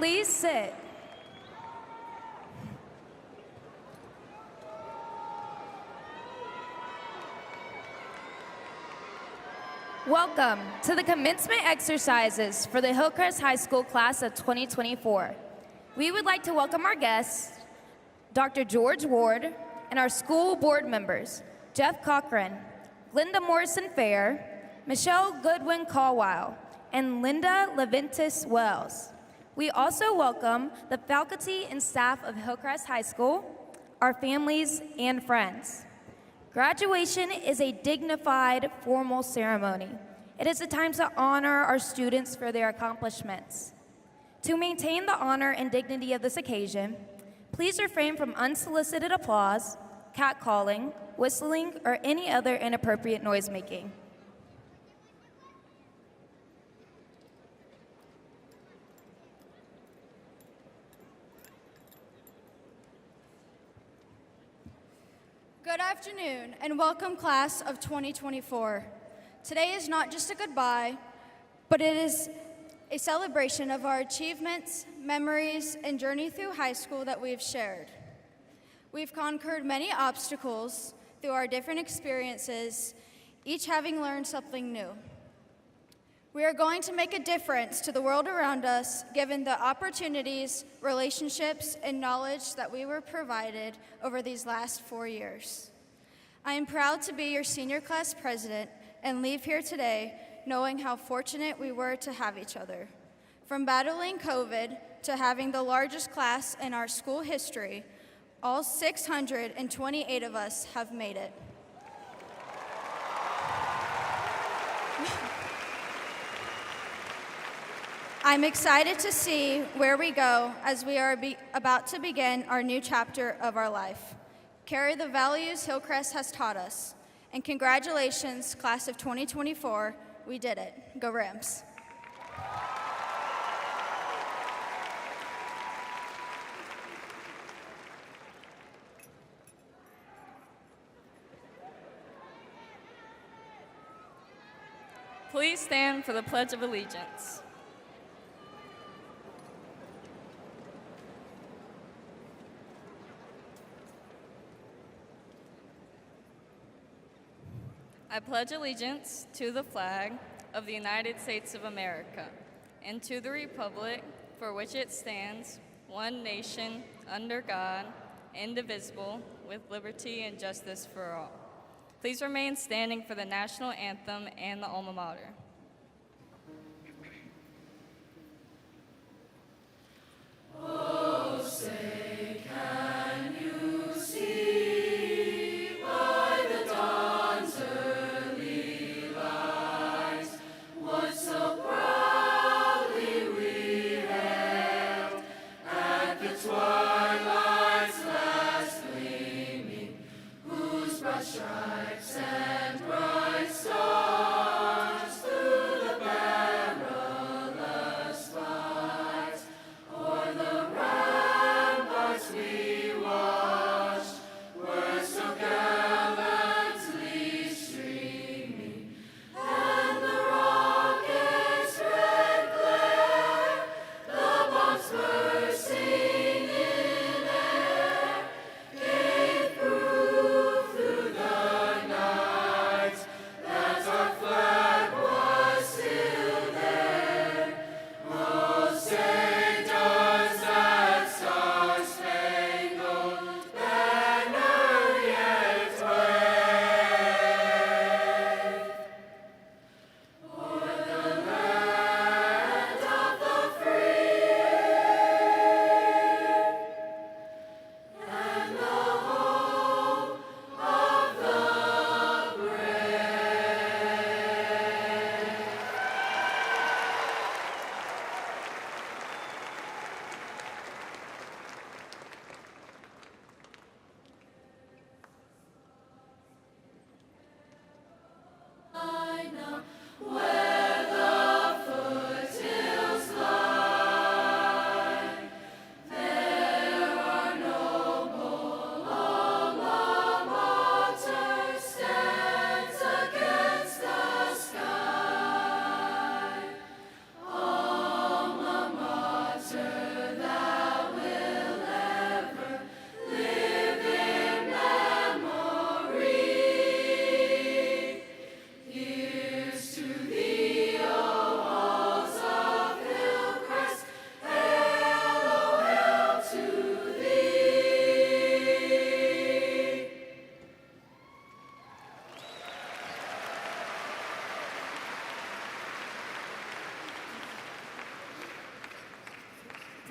Please sit. Welcome to the commencement exercises for the Hillcrest High School class of 2024. We would like to welcome our guests, Dr. George Ward, and our school board members, Jeff Cochran, Glenda Morrison-Fair, Michelle Goodwin-Caldwell, and Linda Leventis Wells. We also welcome the faculty and staff of Hillcrest High School, our families and friends. Graduation is a dignified, formal ceremony. It is a time to honor our students for their accomplishments. To maintain the honor and dignity of this occasion, please refrain from unsolicited applause, catcalling, whistling, or any other inappropriate noise-making. Good afternoon and welcome class of 2024. Today is not just a goodbye, but it is a celebration of our achievements, memories, and journey through high school that we've shared. We've conquered many obstacles through our different experiences, each having learned something new. We are going to make a difference to the world around us, given the opportunities, relationships, and knowledge that we were provided over these last 4 years. I am proud to be your senior class president and leave here today knowing how fortunate we were to have each other. From battling COVID to having the largest class in our school history, all 628 of us have made it. I'm excited to see where we go as we are about to begin our new chapter of our life. Carry the values Hillcrest has taught us. And congratulations, class of 2024. We did it. Go Rams. Please stand for the Pledge of Allegiance. I pledge allegiance to the flag of the United States of America and to the republic for which it stands, one nation, under God, indivisible, with liberty and justice for all. Please remain standing for the national anthem and the alma mater. Oh, say, can you see by the dawn's early light what so proudly we hailed at the twilight's last gleaming, whose broad stripes and bright stars through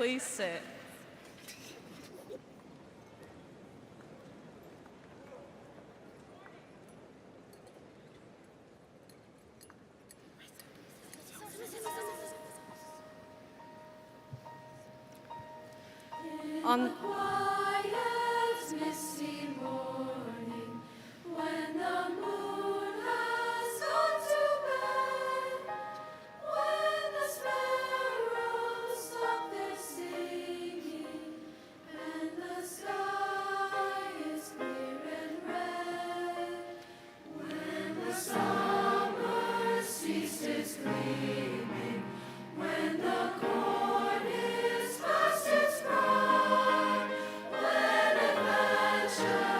Please sit. On Quiet, misty morning, when the moon has gone to bed, when the sparrows stop their singing, and the sky is clear and red, when the summer ceases gleaming, when the corn is past its prime, when adventure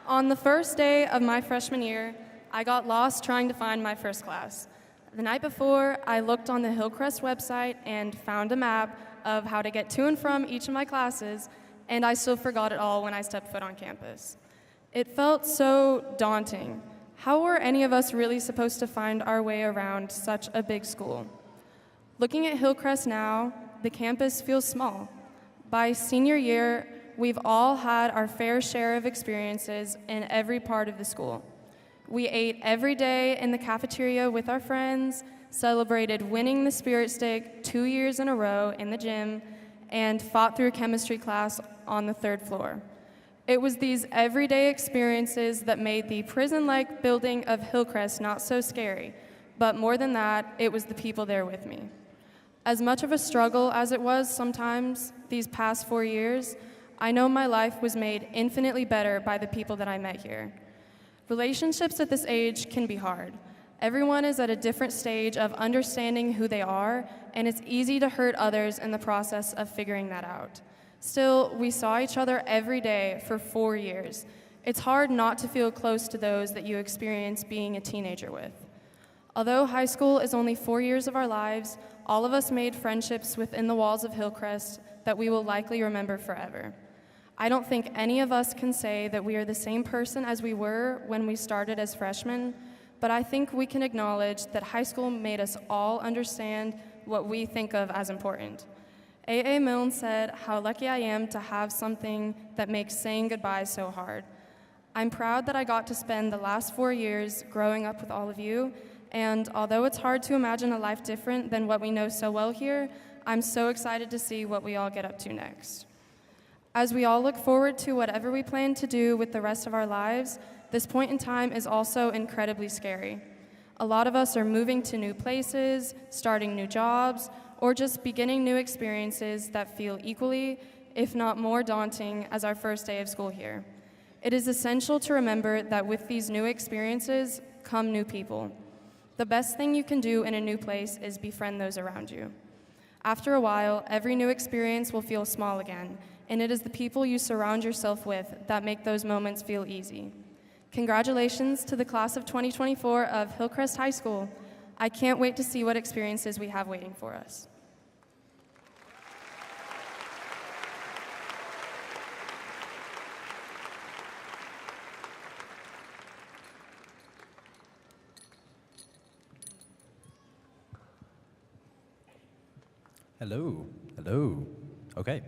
On the first day of my freshman year, I got lost trying to find my first class. The night before, I looked on the Hillcrest website and found a map of how to get to and from each of my classes, and I still forgot it all when I stepped foot on campus. It felt so daunting. How were any of us really supposed to find our way around such a big school? Looking at Hillcrest now, the campus feels small. By senior year, we've all had our fair share of experiences in every part of the school. We ate every day in the cafeteria with our friends, celebrated winning the Spirit Stick 2 years in a row in the gym, and fought through chemistry class on the 3rd floor. It was these everyday experiences that made the prison-like building of Hillcrest not so scary, but more than that, it was the people there with me. As much of a struggle as it was sometimes these past 4 years, I know my life was made infinitely better by the people that I met here. Relationships at this age can be hard. Everyone is at a different stage of understanding who they are, and it's easy to hurt others in the process of figuring that out. Still, we saw each other every day for 4 years. It's hard not to feel close to those that you experience being a teenager with. Although high school is only 4 years of our lives, all of us made friendships within the walls of Hillcrest that we will likely remember forever. I don't think any of us can say that we are the same person as we were when we started as freshmen, but I think we can acknowledge that high school made us all understand what we think of as important. A.A. Milne said, "How lucky I am to have something that makes saying goodbye so hard." I'm proud that I got to spend the last 4 years growing up with all of you, and although it's hard to imagine a life different than what we know so well here, I'm so excited to see what we all get up to next. As we all look forward to whatever we plan to do with the rest of our lives, this point in time is also incredibly scary. A lot of us are moving to new places, starting new jobs, or just beginning new experiences that feel equally, if not more daunting, as our first day of school here. It is essential to remember that with these new experiences come new people. The best thing you can do in a new place is befriend those around you. After a while, every new experience will feel small again, and it is the people you surround yourself with that make those moments feel easy. Congratulations to the class of 2024 of Hillcrest High School. I can't wait to see what experiences we have waiting for us. Hello, hello. Okay.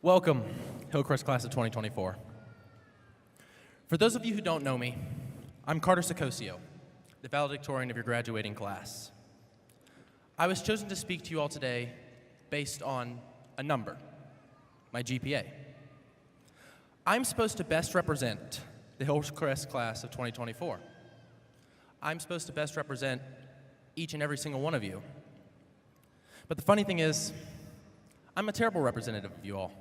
Welcome, Hillcrest class of 2024. For those of you who don't know me, I'm Carter Sicosio, the valedictorian of your graduating class. I was chosen to speak to you all today based on a number, my GPA. I'm supposed to best represent the Hillcrest class of 2024. I'm supposed to best represent each and every single one of you. But the funny thing is, I'm a terrible representative of you all.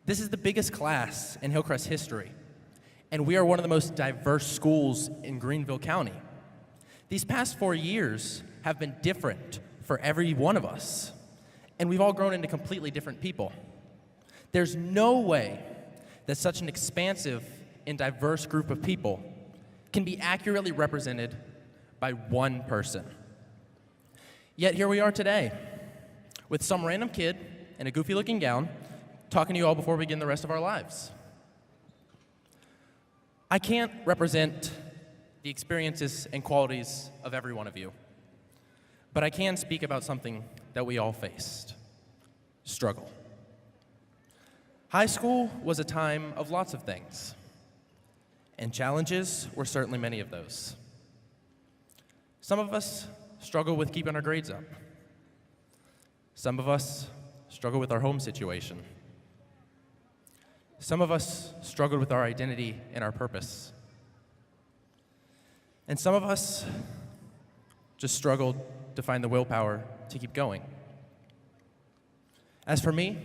This is the biggest class in Hillcrest history, and we are one of the most diverse schools in Greenville County. These past 4 years have been different for every one of us, and we've all grown into completely different people. There's no way that such an expansive and diverse group of people can be accurately represented by one person. Yet here we are today, with some random kid in a goofy-looking gown talking to you all before we begin the rest of our lives. I can't represent the experiences and qualities of every one of you, but I can speak about something that we all faced: struggle. High school was a time of lots of things, and challenges were certainly many of those. Some of us struggle with keeping our grades up. Some of us struggle with our home situation. Some of us struggled with our identity and our purpose. And some of us just struggled to find the willpower to keep going. As for me,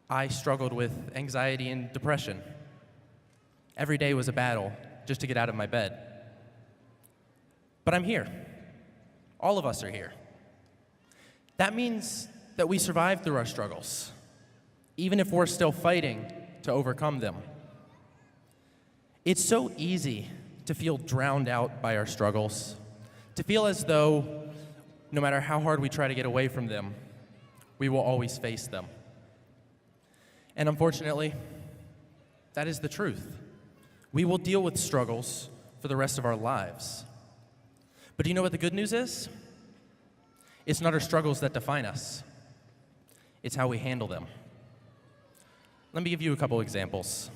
I struggled with anxiety and depression. Every day was a battle just to get out of my bed. But I'm here. All of us are here. That means that we survived through our struggles. even if we're still fighting to overcome them. It's so easy to feel drowned out by our struggles, to feel as though no matter how hard we try to get away from them, we will always face them. And unfortunately, that is the truth. We will deal with struggles for the rest of our lives. But do you know what the good news is? It's not our struggles that define us. It's how we handle them. Let me give you a couple examples.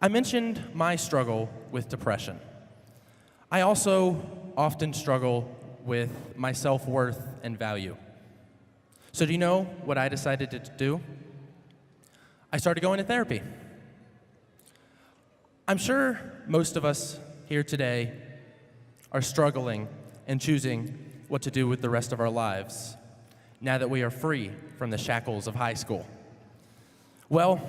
I mentioned my struggle with depression. I also often struggle with my self-worth and value. So do you know what I decided to do? I started going to therapy. I'm sure most of us here today are struggling and choosing what to do with the rest of our lives now that we are free from the shackles of high school. Well,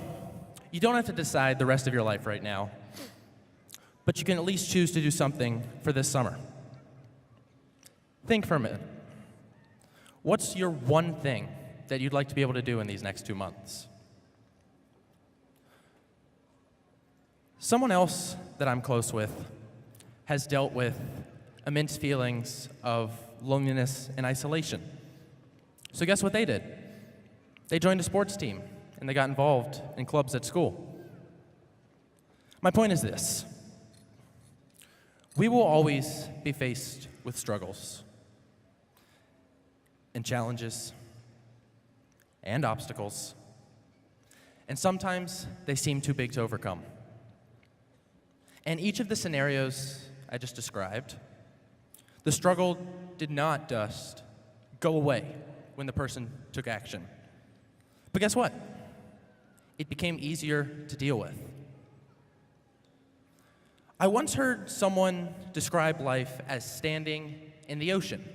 you don't have to decide the rest of your life right now, but you can at least choose to do something for this summer. Think for a minute. What's your one thing that you'd like to be able to do in these next 2 months? Someone else that I'm close with has dealt with immense feelings of loneliness and isolation. So guess what they did? They joined a sports team and they got involved in clubs at school. My point is this: we will always be faced with struggles and challenges and obstacles, and sometimes they seem too big to overcome. And each of the scenarios I just described, the struggle did not just go away when the person took action. But guess what? It became easier to deal with. I once heard someone describe life as standing in the ocean.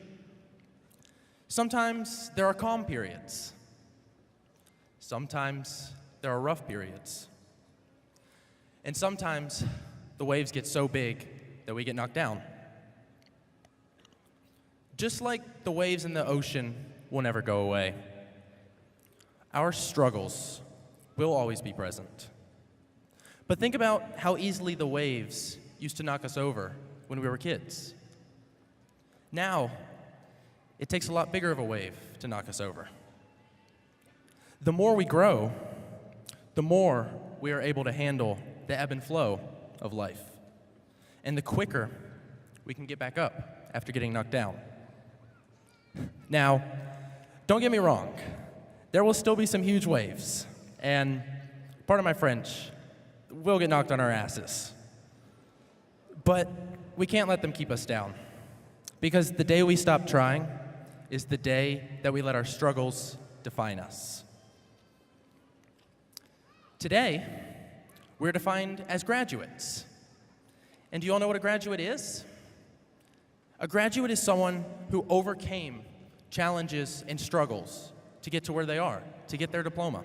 Sometimes there are calm periods. Sometimes there are rough periods. And sometimes the waves get so big that we get knocked down. Just like the waves in the ocean will never go away, our struggles will always be present. But think about how easily the waves used to knock us over when we were kids. Now, it takes a lot bigger of a wave to knock us over. The more we grow, the more we are able to handle the ebb and flow of life, and the quicker we can get back up after getting knocked down. Now, don't get me wrong, there will still be some huge waves, and pardon my French, we'll get knocked on our asses. But we can't let them keep us down, because the day we stop trying is the day that we let our struggles define us. Today, we're defined as graduates. And do you all know what a graduate is? A graduate is someone who overcame challenges and struggles to get to where they are, to get their diploma.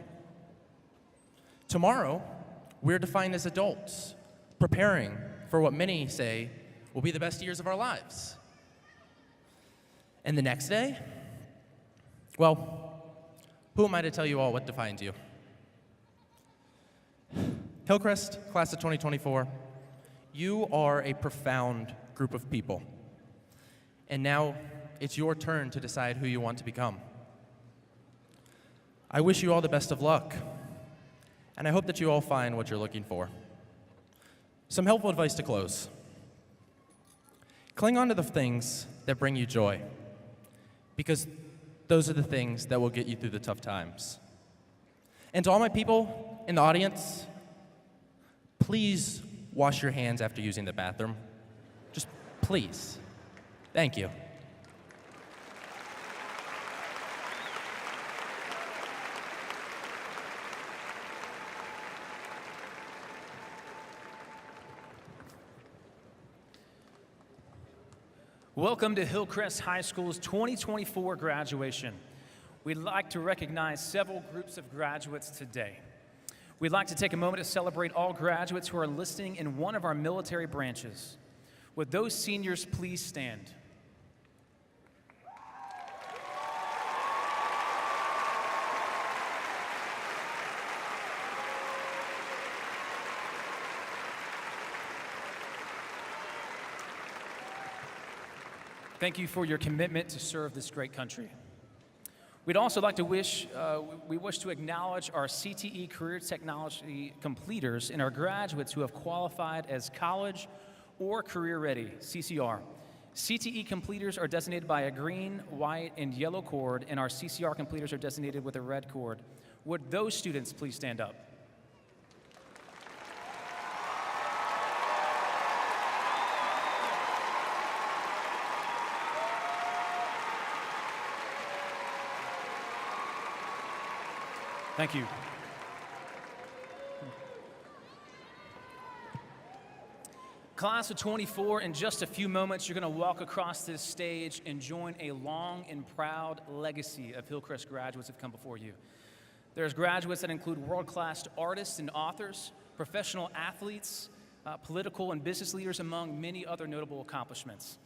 Tomorrow, we're defined as adults, preparing for what many say will be the best years of our lives. And the next day, well, who am I to tell you all what defines you? Hillcrest, class of 2024, you are a profound group of people. And now it's your turn to decide who you want to become. I wish you all the best of luck, and I hope that you all find what you're looking for. Some helpful advice to close. Cling on to the things that bring you joy, because those are the things that will get you through the tough times. And to all my people in the audience, please wash your hands after using the bathroom. Just please. Thank you. Welcome to Hillcrest High School's 2024 graduation. We'd like to recognize several groups of graduates today. We'd like to take a moment to celebrate all graduates who are enlisting in one of our military branches. Would those seniors please stand? Thank you for your commitment to serve this great country. We'd also like to wish to acknowledge our CTE Career Technology completers and our graduates who have qualified as college or career ready, CCR. CTE completers are designated by a green, white, and yellow cord, and our CCR completers are designated with a red cord. Would those students please stand up? Thank you. Class of 24, in just a few moments, you're going to walk across this stage and join a long and proud legacy of Hillcrest graduates that have come before you. There's graduates that include world-class artists and authors, professional athletes, political and business leaders, among many other notable accomplishments.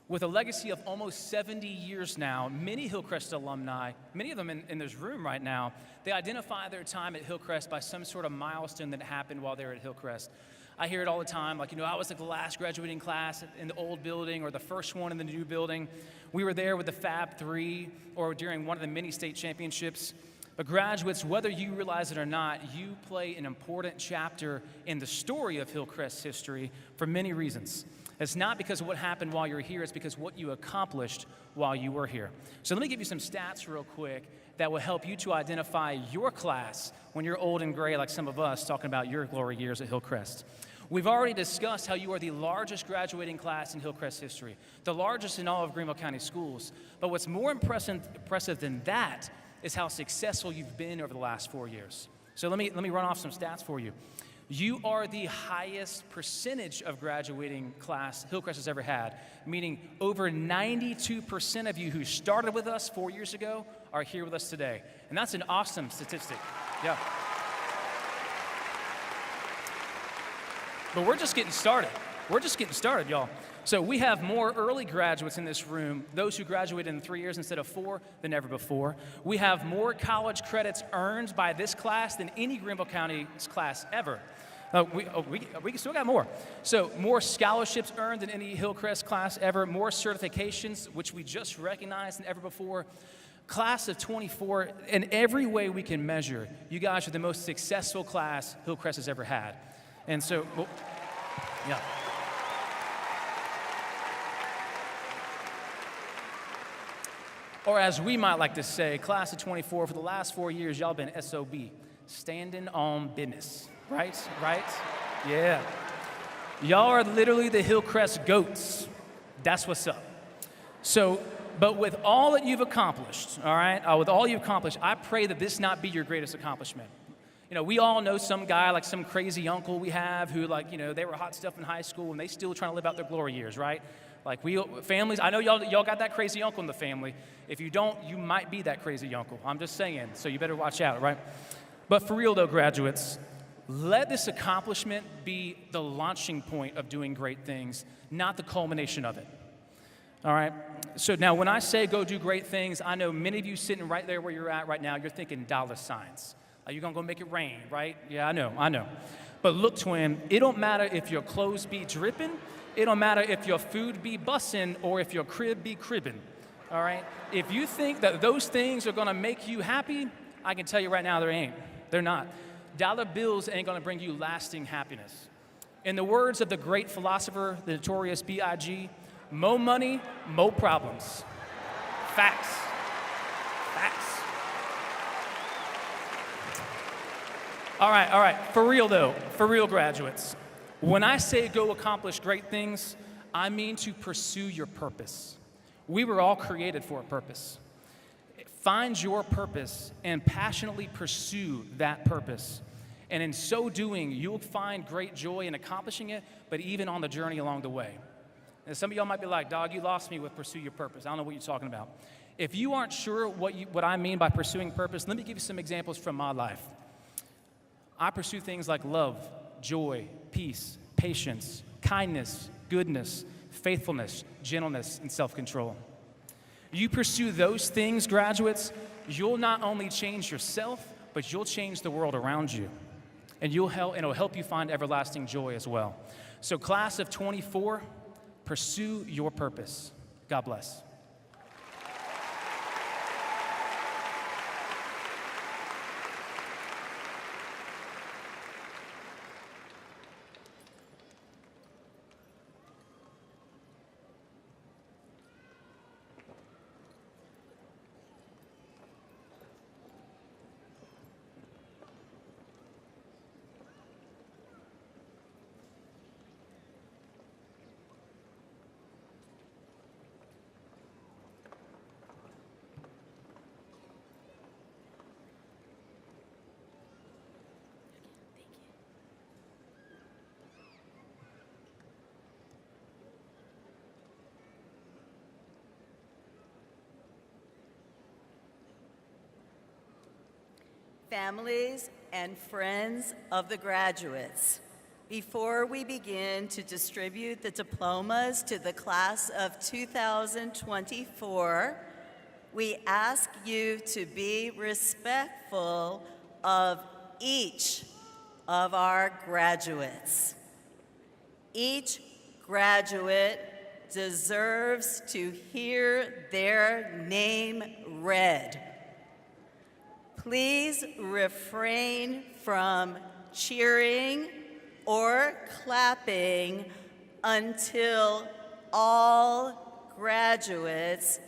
With a legacy of almost 70 years now, many Hillcrest alumni, many of them in this room right now, they identify their time at Hillcrest by some sort of milestone that happened while they were at Hillcrest. I hear it all the time, like, I was like the last graduating class in the old building or the first one in the new building. We were there with the Fab 3 or during one of the mini state championships. But graduates, whether you realize it or not, you play an important chapter in the story of Hillcrest's history for many reasons. It's not because of what happened while you were here, it's because what you accomplished while you were here. So let me give you some stats real quick that will help you to identify your class when you're old and gray like some of us talking about your glory years at Hillcrest. We've already discussed how you are the largest graduating class in Hillcrest history, the largest in all of Greenville County schools. But what's more impressive than that is how successful you've been over the last 4 years. So let me run off some stats for you. You are the highest percentage of graduating class Hillcrest has ever had, meaning over 92% of you who started with us 4 years ago are here with us today. And that's an awesome statistic. Yeah. But we're just getting started. We're just getting started, y'all. So we have more early graduates in this room, those who graduated in 3 years instead of 4, than ever before. We have more college credits earned by this class than any Greenville County class ever. We still got more. So more scholarships earned than any Hillcrest class ever, more certifications, which we just recognized than ever before. Class of 24, in every way we can measure, you guys are the most successful class Hillcrest has ever had. And so, well, yeah. Or as we might like to say, class of 24, for the last 4 years, y'all been SOB, standing on business, right? Right? Yeah. Y'all are literally the Hillcrest goats. That's what's up. So, but with all that you've accomplished, all right, with all you've accomplished, I pray that this not be your greatest accomplishment. We all know some guy, like some crazy uncle we have who, they were hot stuff in high school and they still trying to live out their glory years, right? Like families, I know y'all got that crazy uncle in the family. If you don't, you might be that crazy uncle. I'm just saying, so you better watch out, right? But for real though, graduates, let this accomplishment be the launching point of doing great things, not the culmination of it. All right? So now when I say go do great things, I know many of you sitting right there where you're at right now, you're thinking dollar signs. Are you gonna go make it rain, right? Yeah, I know. But look, twin, it don't matter if your clothes be dripping, it don't matter if your food be bussin' or if your crib be cribbin', all right? If you think that those things are gonna make you happy, I can tell you right now, they're not. Dollar bills ain't gonna bring you lasting happiness. In the words of the great philosopher, the notorious B.I.G., mo money, mo problems. Facts. All right, for real though, for real graduates. When I say go accomplish great things, I mean to pursue your purpose. We were all created for a purpose. Find your purpose and passionately pursue that purpose. And in so doing, you'll find great joy in accomplishing it, but even on the journey along the way. And some of y'all might be like, dog, you lost me with pursue your purpose. I don't know what you're talking about. If you aren't sure what I mean by pursuing purpose, let me give you some examples from my life. I pursue things like love, joy, peace, patience, kindness, goodness, faithfulness, gentleness, and self-control. You pursue those things, graduates, you'll not only change yourself, but you'll change the world around you. And it'll help you find everlasting joy as well. So class of 24, pursue your purpose. God bless. Families and friends of the graduates, before we begin to distribute the diplomas to the class of 2024, we ask you to be respectful of each of our graduates. Each graduate deserves to hear their name read. Please refrain from cheering or clapping until all graduates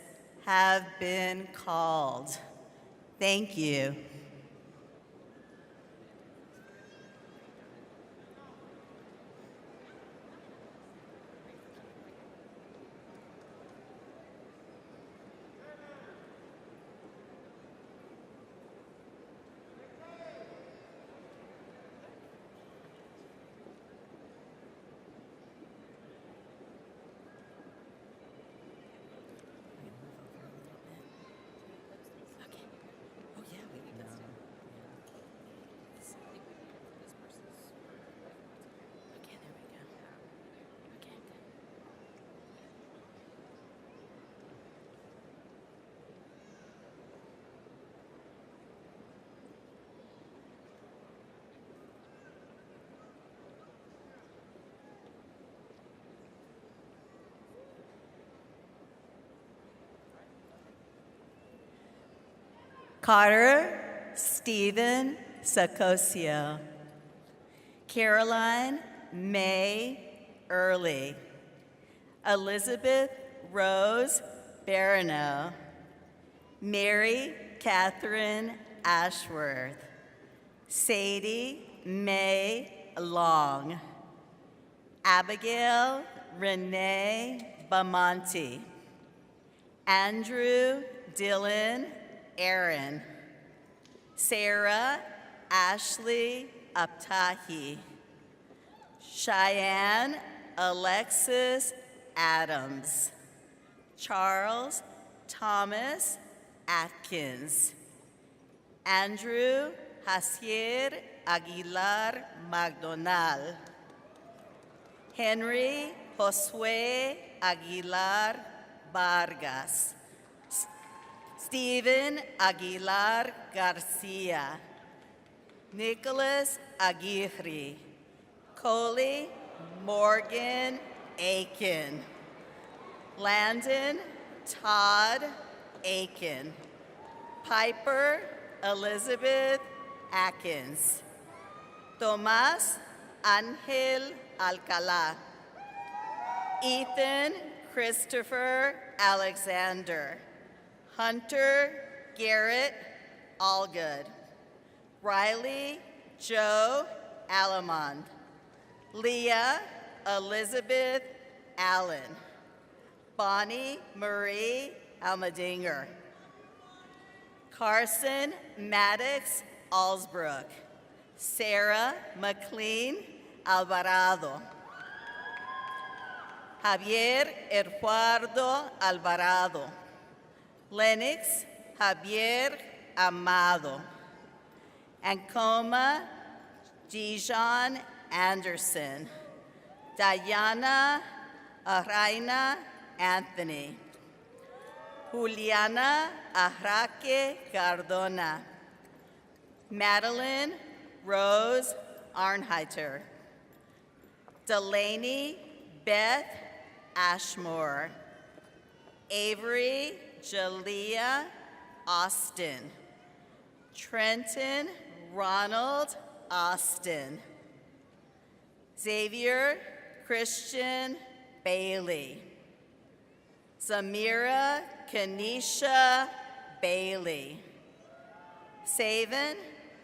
have been called. Thank you. Carter Stephen Sacosio. Caroline May Early. Elizabeth Rose Barano. Mary Catherine Ashworth. Sadie Mae Long. Abigail Renee Bamonte. Andrew Dylan Aaron. Sarah Ashley Aptahi. Cheyenne Alexis Adams. Charles Thomas Atkins. Andrew Jacier Aguilar Magdonal. Henry Josue Aguilar Vargas. Stephen Aguilar Garcia. Nicholas Aguirre. Coley Morgan Aiken. Landon Todd Aiken. Piper Elizabeth Atkins. Tomas Angel Alcala. Ethan Christopher Alexander. Hunter Garrett Allgood. Riley Joe Alamond. Leah Elizabeth Allen. Bonnie Marie Almadinger. Carson Maddox Alsbrook. Sarah McLean Alvarado. Javier Eduardo Alvarado. Lennox Javier Amado. Ancoma Dijon Anderson. Diana Araina Anthony. Juliana Arraque Cardona. Madeline Rose Arnheiter. Delaney Beth Ashmore. Avery Jalea Austin. Trenton Ronald Austin. Xavier Christian Bailey. Zamira Kanisha Bailey. Savan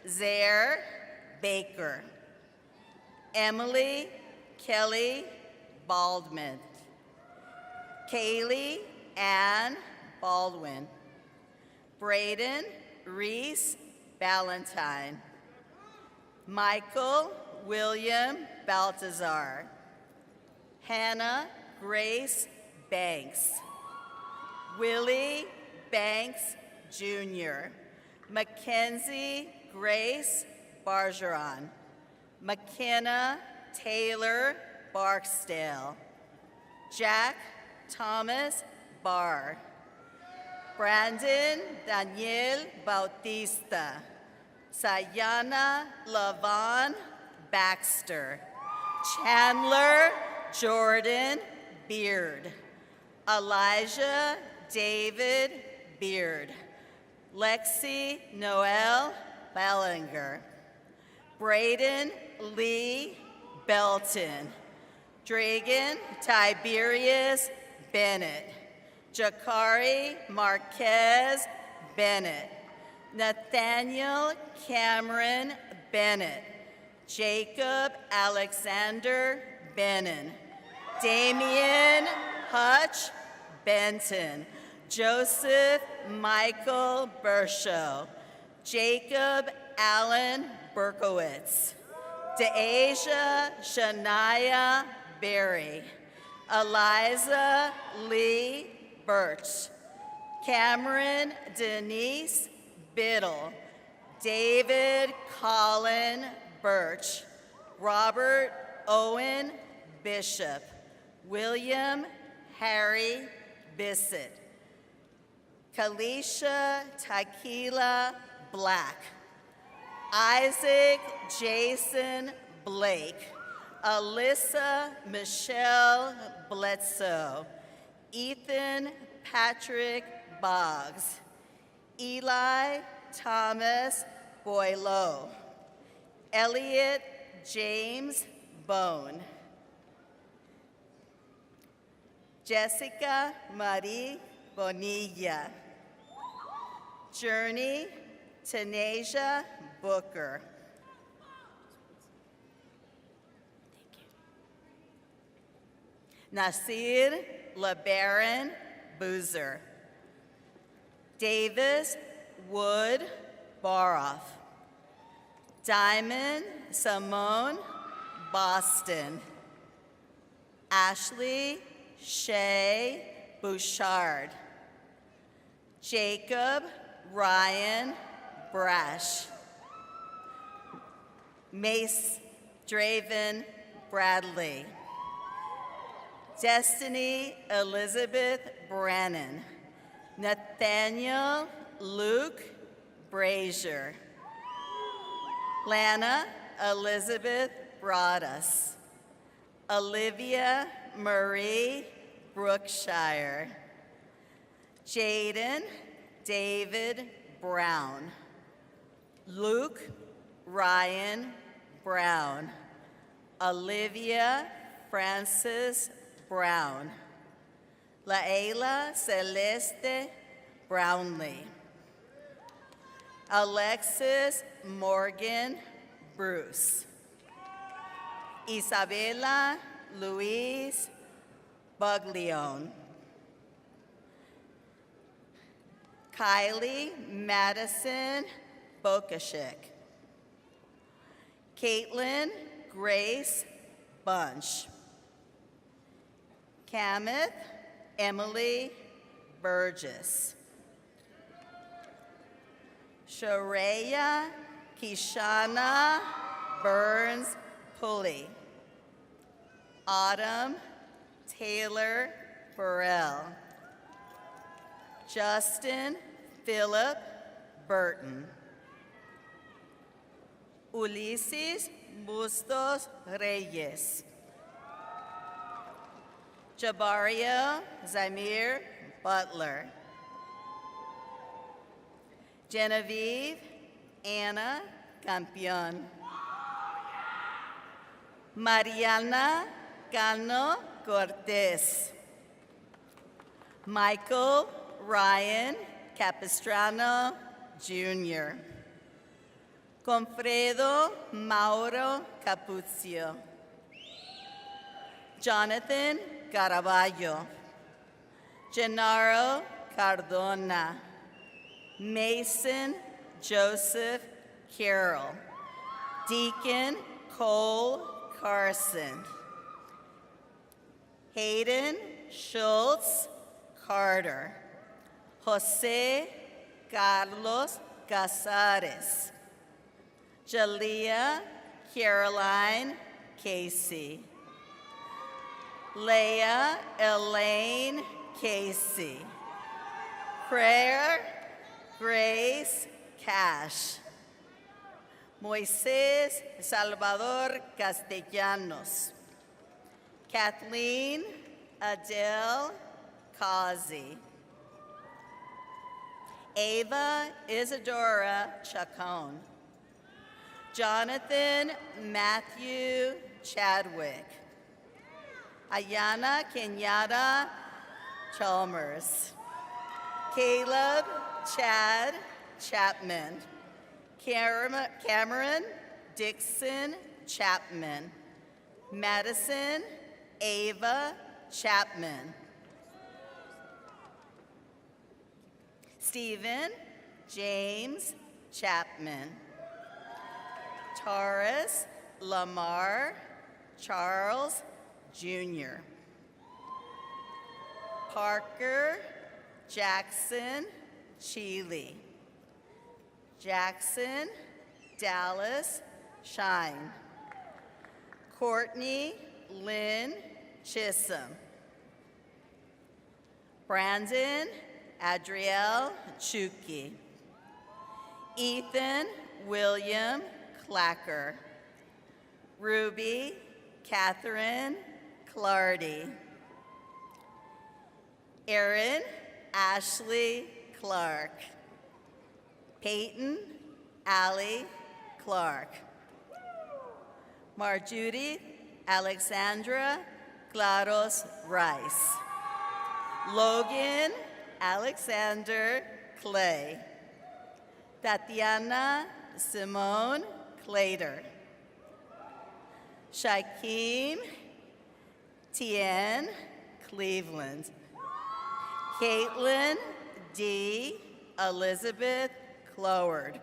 Zaire Baker. Emily Kelly Baldwin. Kaylee Ann Baldwin. Braden Reese Ballantyne. Michael William Baltazar. Hannah Grace Banks. Willie Banks Jr. Mackenzie Grace Bargeron. McKenna Taylor Barksdale. Jack Thomas Barr. Brandon Daniel Bautista. Sayana Lavon Baxter. Chandler Jordan Beard. Elijah David Beard. Lexi Noel Ballinger. Braden Lee Belton. Dragan Tiberius Bennett. Jakari Marquez Bennett. Nathaniel Cameron Bennett. Jacob Alexander Bennon. Damian Hutch Benton. Joseph Michael Bershow. Jacob Allen Berkowitz. Deasia Shania Berry. Eliza Lee Birch. Cameron Denise Biddle. David Colin Birch. Robert Owen Bishop. William Harry Bissett. Kalisha Tequila Black. Isaac Jason Blake. Alyssa Michelle Bledsoe. Ethan Patrick Boggs. Eli Thomas Boileau. Elliot James Bone. Jessica Marie Bonilla. Journey Tanasia Booker. Nasir LeBaron Boozer. Davis Wood Baroff. Diamond Simone Boston. Ashley Shay Bouchard. Jacob Ryan Brash. Mace Draven Bradley. Destiny Elizabeth Brannon. Nathaniel Luke Brazier. Lana Elizabeth Broadus. Olivia Marie Brookshire. Jaden David Brown. Luke Ryan Brown. Olivia Francis Brown. Laela Celeste Brownlee. Alexis Morgan Bruce. Isabella Louise Buglione. Kylie Madison Bokashik. Caitlin Grace Bunch. Kameth Emily Burgess. Shareya Kishana Burns Pulley. Autumn Taylor Burrell. Justin Philip Burton. Ulises Bustos Reyes. Jabario Zamir Butler. Genevieve Anna Campion. Mariana Cano Cortez. Michael Ryan Capistrano Jr. Confredo Mauro Capuzio. Jonathan Caraballo. Gennaro Cardona. Mason Joseph Carroll. Deacon Cole Carson. Hayden Schultz Carter. Jose Carlos Casares. Jalea Caroline Casey. Leah Elaine Casey. Prayer Grace Cash. Moisés Salvador Castellanos. Kathleen Adele Causey. Ava Isadora Chacon. Jonathan Matthew Chadwick. Ayana Kenyatta Chalmers. Caleb Chad Chapman. Cameron Dixon Chapman. Madison Ava Chapman. Stephen James Chapman. Taurus Lamar Charles Jr. Parker Jackson Cheeley. Jackson Dallas Shine. Courtney Lynn Chisholm. Brandon Adriel Chuki. Ethan William Clacker. Ruby Catherine Clardy. Erin Ashley Clark. Peyton Allie Clark. Marjudy Alexandra Claros Rice. Logan Alexander Clay. Tatiana Simone Clater. Shaquem Tien Cleveland. Caitlin D. Elizabeth Cloward.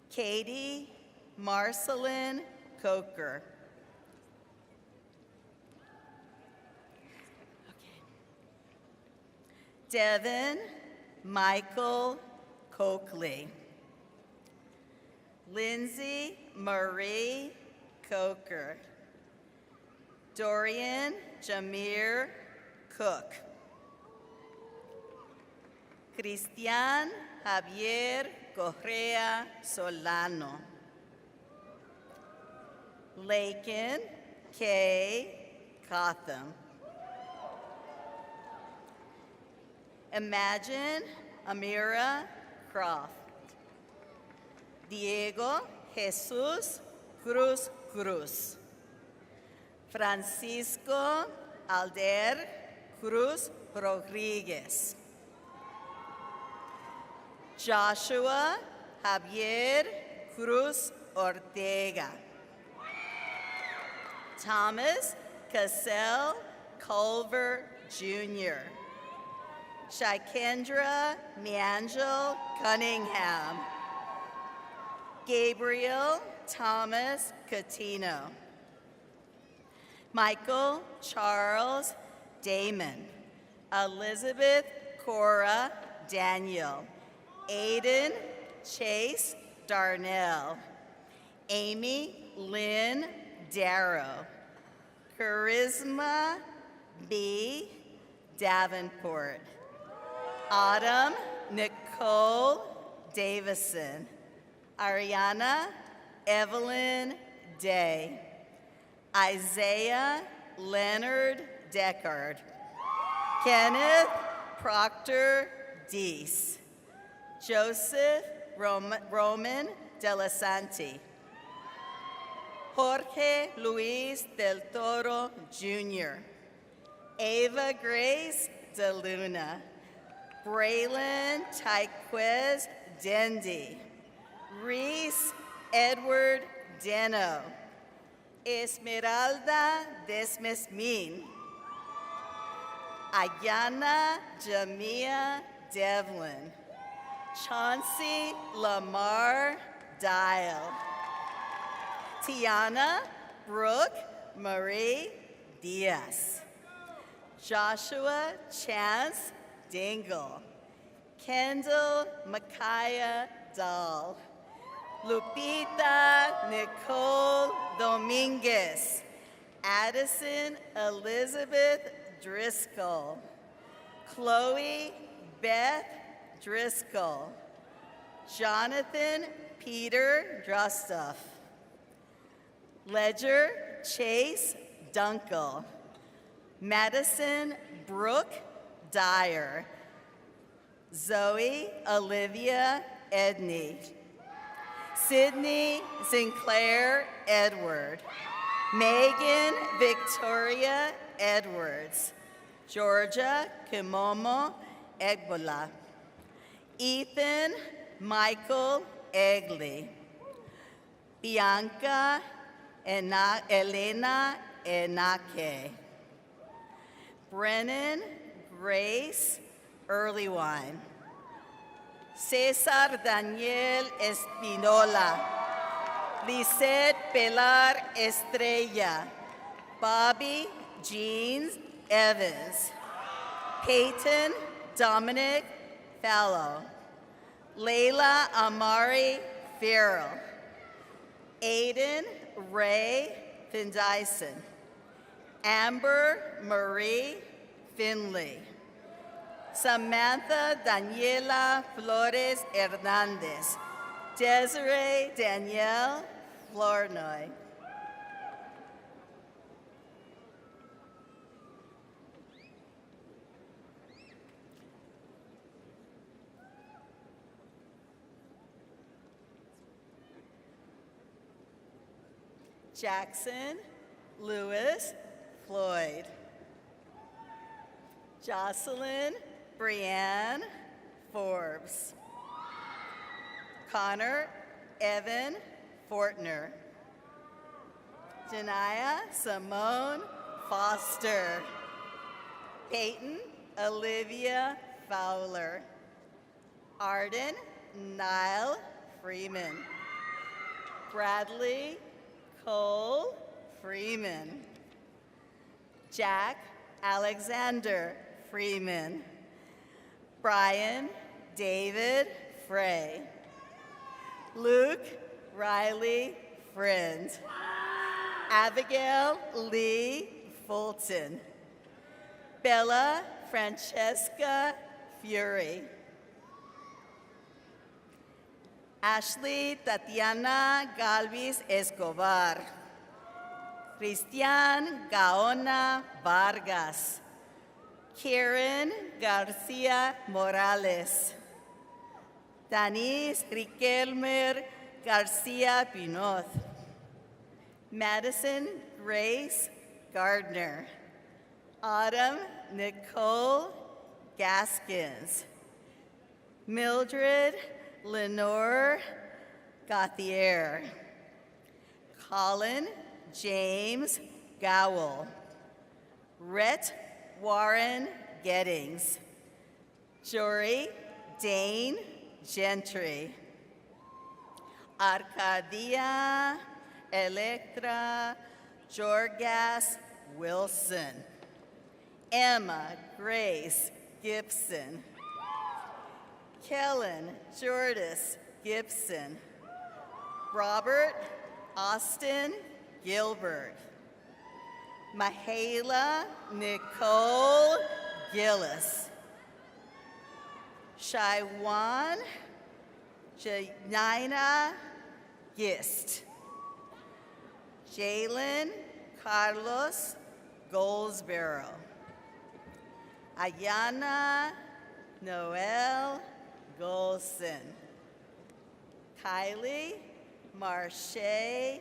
Katie Marcelin Coker. Devin Michael Coakley. Lindsay Marie Coker. Dorian Jamir Cook. Cristian Javier Correa Solano. Lakin K. Cotham. Imagine Amira Croft. Diego Jesus Cruz Cruz. Francisco Alder Cruz Rodriguez. Joshua Javier Cruz Ortega. Thomas Cassell Culver Jr. Shikendra Miangel Cunningham. Gabriel Thomas Catino. Michael Charles Damon. Elizabeth Cora Daniel. Aiden Chase Darnell. Amy Lynn Darrow. Charisma B. Davenport. Autumn Nicole Davison. Ariana Evelyn Day. Isaiah Leonard Deckard. Kenneth Proctor Deese. Joseph Roman de la Santi. Jorge Luis del Toro, Jr. Ava Grace de Luna. Braylon Tyquez Dendy. Reese Edward Deno. Esmeralda Desmesmin. Ayana Jamia Devlin. Chauncey Lamar Dial. Tiana Brooke Marie Diaz. Joshua Chance Dingle. Kendall Micaiah Dahl. Lupita Nicole Dominguez. Addison Elizabeth Driscoll. Chloe Beth Driscoll. Jonathan Peter Drostoff. Ledger Chase Dunkel. Madison Brooke Dyer. Zoe Olivia Edney. Sydney Sinclair Edward. Megan Victoria Edwards. Georgia Kimomo Egbola. Ethan Michael Egley. Bianca Elena Enake. Brennan Grace Earlywine. Cesar Daniel Espinola. Lisette Pilar Estrella. Bobby Jeans Evans. Peyton Dominic Fallow. Layla Amari Farrell. Aiden Ray Findyson. Amber Marie Finley. Samantha Daniela Flores Hernandez. Desiree Danielle Flournoy. Jackson Lewis Floyd. Jocelyn Brianne Forbes. Connor Evan Fortner. Janaya Simone Foster. Peyton Olivia Fowler. Arden Niall Freeman. Bradley Cole Freeman. Jack Alexander Freeman. Brian David Frey. Luke Riley Friend. Abigail Lee Fulton. Bella Francesca Fury. Ashley Tatiana Galvis Escobar. Cristian Gaona Vargas. Karen Garcia Morales. Denise Riquelmer Garcia Pinoz. Madison Grace Gardner. Autumn Nicole Gaskins. Mildred Lenore Gauthier. Colin James Gowell. Rhett Warren Gettings. Jory Dane Gentry. Arcadia Electra Jorgas Wilson. Emma Grace Gibson. Kellen Jordis Gibson. Robert Austin Gilbert. Mahala Nicole Gillis. Shaiwan Janina Gist. Jalen Carlos Goldsboro. Ayana Noel Golson. Kylie Marche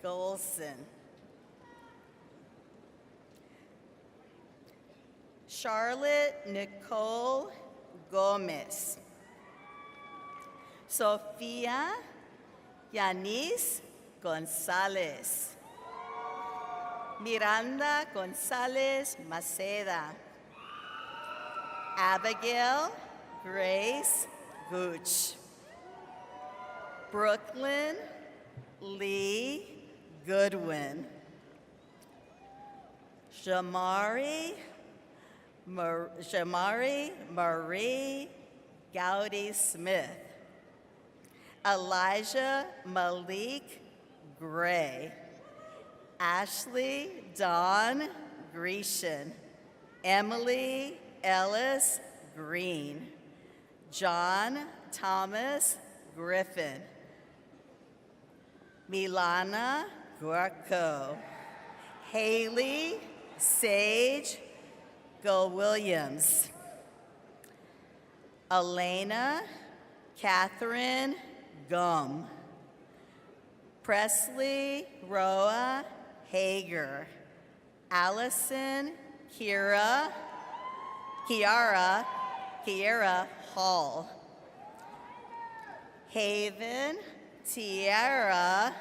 Golson. Charlotte Nicole Gomez. Sofia Yanis Gonzalez. Miranda Gonzalez Maceda. Abigail Grace Gooch. Brooklyn Lee Goodwin. Shamari Marie Gowdy Smith. Elijah Malik Gray. Ashley Dawn Grecian. Emily Ellis Green. John Thomas Griffin. Milana Guarco. Haley Sage Go Williams. Elena Catherine Gum. Presley Roa Hager. Allison Kiara Hall. Haven Tiara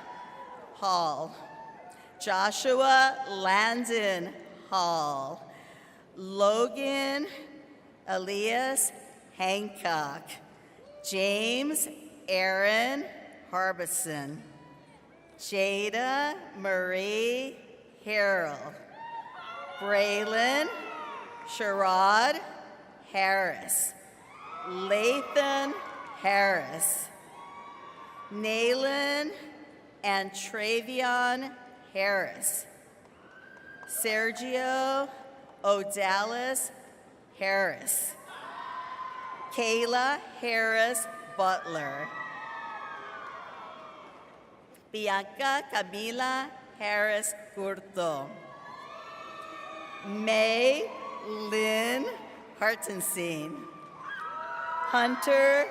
Hall. Joshua Landon Hall. Logan Elias Hancock. James Aaron Harbison. Jada Marie Harrell. Braylon Sherrod Harris. Lathan Harris. Naylan and Travion Harris. Sergio O'Dallas Harris. Kayla Harris Butler. Bianca Camila Harris Curto. May Lynn Hartenstein. Hunter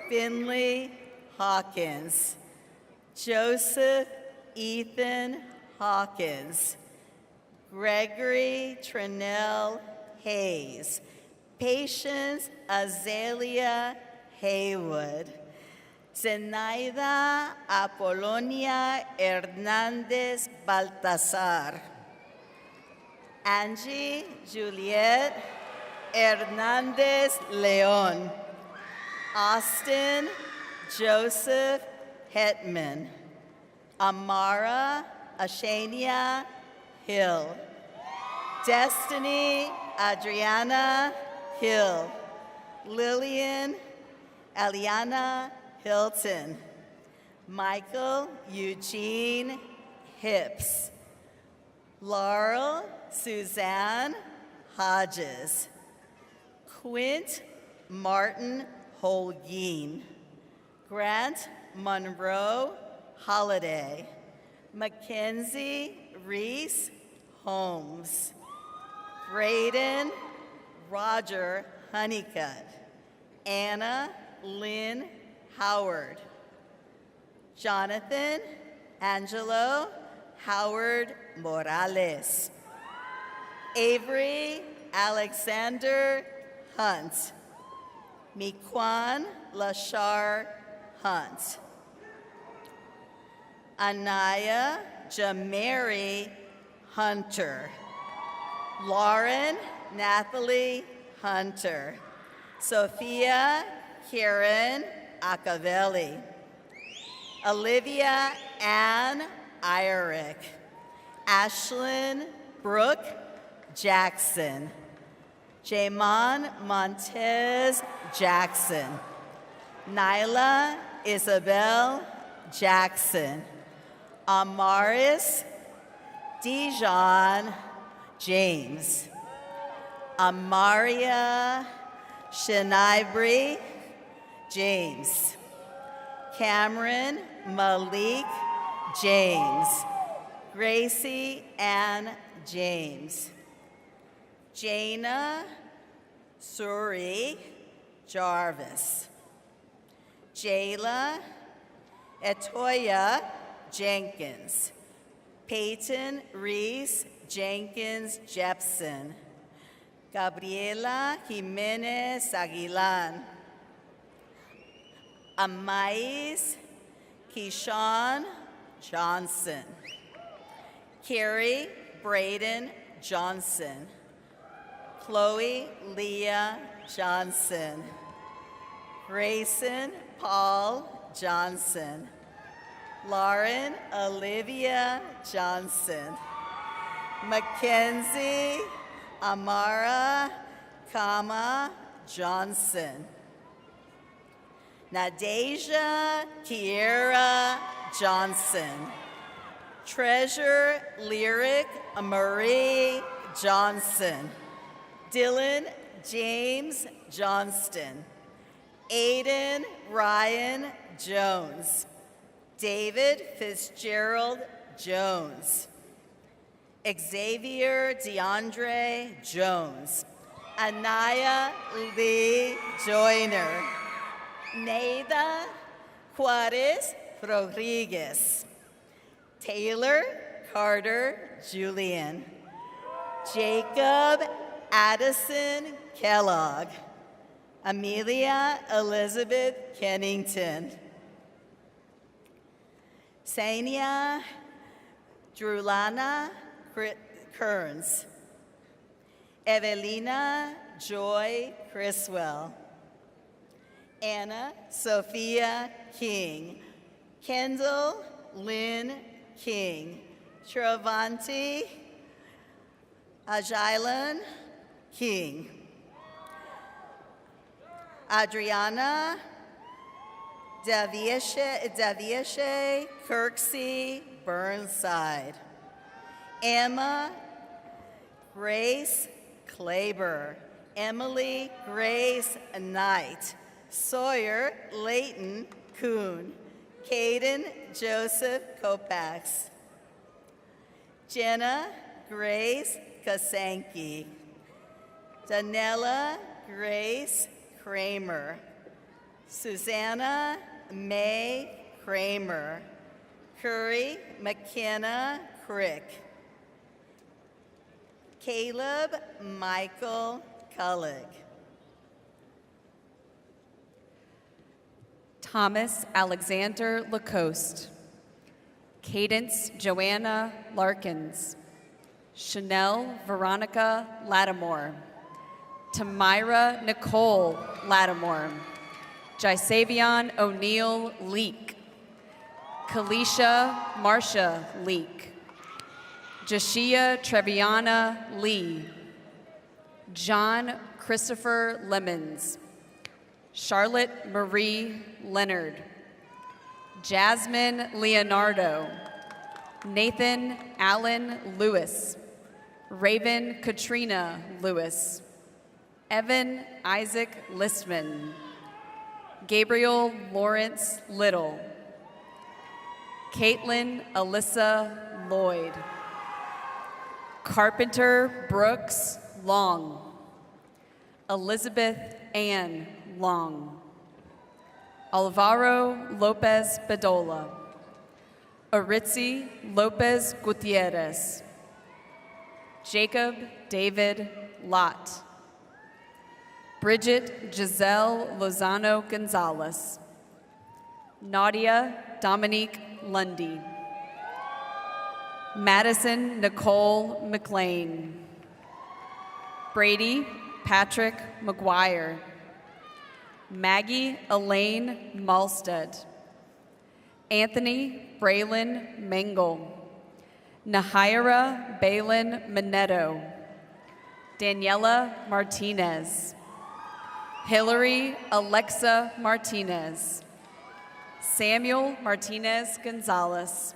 Finley Hawkins. Joseph Ethan Hawkins. Gregory Trinell Hayes. Patience Azalea Haywood. Zenaida Apolonia Hernandez Baltazar. Angie Juliet Hernandez Leon. Austin Joseph Hetman. Amara Ashania Hill. Destiny Adriana Hill. Lillian Aliana Hilton. Michael Eugene Hips. Laurel Suzanne Hodges. Quint Martin Holguin. Grant Monroe Holiday. Mackenzie Reese Holmes. Braden Roger Honeycutt. Anna Lynn Howard. Jonathan Angelo Howard Morales. Avery Alexander Hunt. Miquan Lashar Hunt. Anaya Jamari Hunter. Lauren Nathalie Hunter. Sophia Karen Acavelli. Olivia Ann Irick. Ashlyn Brooke Jackson. Jamon Montez Jackson. Nyla Isabel Jackson. Amaris Dijon James. Amaria Shinibri James. Cameron Malik James. Gracie Ann James. Jana Suri Jarvis. Jayla Etoya Jenkins. Peyton Reese Jenkins Jepson. Gabriela Jimenez Aguilan. Amais Keyshawn Johnson. Carrie Braden Johnson. Chloe Leah Johnson. Grayson Paul Johnson. Lauren Olivia Johnson. Mackenzie Amara Kama Johnson. Nadeja Kiera Johnson. Treasure Lyric Marie Johnson. Dylan James Johnston. Aiden Ryan Jones. David Fitzgerald Jones. Xavier DeAndre Jones. Anaya Lee Joyner. Neida Juarez Rodriguez. Taylor Carter Julian. Jacob Addison Kellogg. Amelia Elizabeth Kennington. Sania Drulana Kearns. Evelina Joy Criswell. Anna Sophia King. Kendall Lynn King. Travanti Ajilan King. Adriana Davieshe Kirksey Burnside. Emma Grace Klaber. Emily Grace Knight. Sawyer Layton Kuhn. Caden Joseph Kopax. Jenna Grace Kasanke. Danella Grace Kramer. Susanna May Kramer. Curry McKenna Crick. Caleb Michael Cullig. Thomas Alexander Lacoste. Cadence Joanna Larkins. Chanel Veronica Lattimore. Tamira Nicole Lattimore. Jisavion O'Neill Leak. Kalisha Marcia Leak. Jashia Treviana Lee. John Christopher Lemons. Charlotte Marie Leonard. Jasmine Leonardo. Nathan Allen Lewis. Raven Katrina Lewis. Evan Isaac Listman. Gabriel Lawrence Little. Caitlin Alyssa Lloyd. Carpenter Brooks Long. Elizabeth Ann Long. Alvaro Lopez Bedola. Aritzi Lopez Gutierrez. Jacob David Lott. Bridget Giselle Lozano Gonzalez. Nadia Dominique Lundy. Madison Nicole McLean. Brady Patrick McGuire. Maggie Elaine Malstead. Anthony Braylon Mengel. Nahira Balin Minetto. Daniela Martinez. Hillary Alexa Martinez. Samuel Martinez Gonzalez.